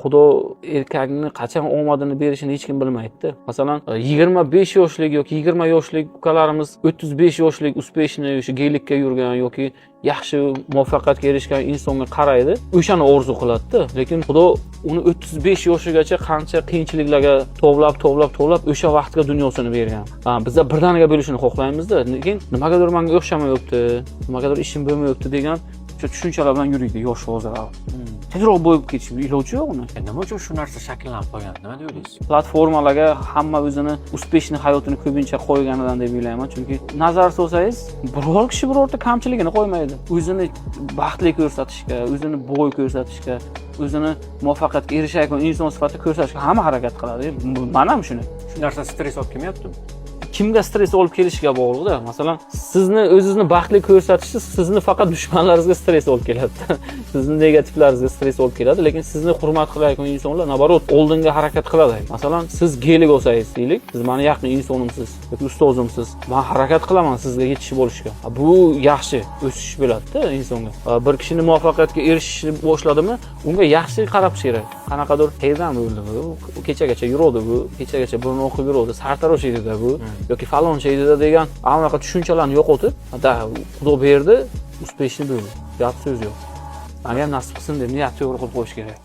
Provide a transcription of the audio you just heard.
Xudo erkakni qachon omadini berishini hech kim bilmaydi. Masalan, 25 yoshlik yoki 20 yoshlik ukalarimiz 35 yoshlik uspeshni o'sha geylikka yurgan yoki yaxshi muvaffaqiyatga erishgan insonga qaraydi, o'shani orzu qiladi-da. Lekin Xudo uni 35 yoshigacha qancha qiyinchiliklarga to'g'lab o'sha vaqtga dunyosini bergan. Bizlar birdaniga bo'lishini xohlaymiz-da, lekin nimagadir menga o'xshamayapti, nimagadir ishim bo'lmayapti degan tushunchalar bilan yuriydi yosh hozir. Tezroq bo'lib ketish iloji yo'q uni. Nima uchun shu narsa shakllanib qolgan? Nima deysiz? Platformalarga hamma o'zini uspeshni hayotini ko'pincha qo'yganidan deb o'ylayman. Chunki nazar solsangiz, biror kishi birorta kamchiligini qo'ymaydi. O'zini baxtli ko'rsatishga, o'zini boy ko'rsatishga, o'zini muvaffaqiyatga erishayotgan inson sifatida ko'rsatishga hamma harakat qiladi. Men ham shuni. Shu narsa stress olib kelmayaptimi? Kimga stress olib kelishiga bog'liq-da. Masalan, sizni o'zingizni baxtli ko'rsatish sizni faqat dushmanlaringizga stress olib keladi. Sizni negativlaringizga stress olib keladi, lekin sizni hurmat qilayotgan insonlar nabarot oldinga harakat qiladi. Masalan, siz geylik olsangiz, deylik, siz meni yaqin insonimsiz yoki ustozimsiz. Men harakat qilaman sizga yetishib olishga. Bu yaxshi o'sish bo'ladi-da insonga. Bir kishini muvaffaqiyatga erishishni boshladimi, unga yaxshi qarab kerak. Qanaqadir haydan bo'ldi bu, kechagacha yuradi bu, kechagacha burun o'qib yuradi, sartarosh edi-da bu. Yoki faloncha edi degan anaqa tushunchalarni yo'qotib, Xudo berdi, uspeshni bo'ldi. Gap so'z yo'q. Menga ham nasib qilsin deb niyat to'g'ri qilib qo'yish kerak.